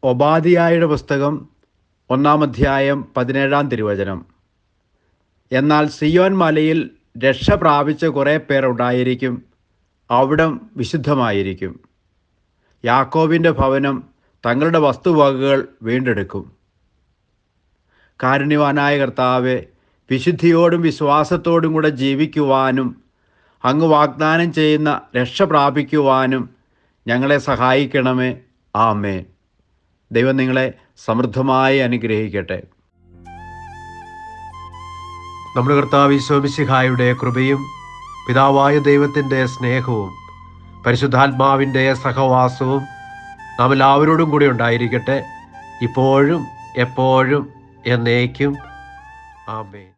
ഒബാദിയായുടെ പുസ്തകം 1-ാം അധ്യായം 17-ാം തിരുവചനം. എന്നാൽ സിയോൻ മലയിൽ രക്ഷ പ്രാപിച്ച കുറേ പേർ ഉണ്ടായിരിക്കും, അവിടം വിശുദ്ധമായിരിക്കും. യാക്കോബിൻ്റെ ഭവനം തങ്ങളുടെ വസ്തുവകകൾ വീണ്ടെടുക്കും. കാരുണ്യവാനായ കർത്താവേ, വിശുദ്ധിയോടും വിശ്വാസത്തോടും കൂടെ ജീവിക്കുവാനും അങ്ങ് വാഗ്ദാനം ചെയ്യുന്ന രക്ഷ പ്രാപിക്കുവാനും ഞങ്ങളെ സഹായിക്കണമേ. ആമേൻ. ദൈവം നിങ്ങളെ സമൃദ്ധമായി അനുഗ്രഹിക്കട്ടെ. നമ്മുടെ കർത്താവ് ഈശോ മിശിഹായുടെ കൃപയും പിതാവായ ദൈവത്തിൻ്റെ സ്നേഹവും പരിശുദ്ധാത്മാവിൻ്റെ സഹവാസവും നാം എല്ലാവരോടും കൂടി ഉണ്ടായിരിക്കട്ടെ, ഇപ്പോഴും എപ്പോഴും എന്നേക്കും. ആമേൻ.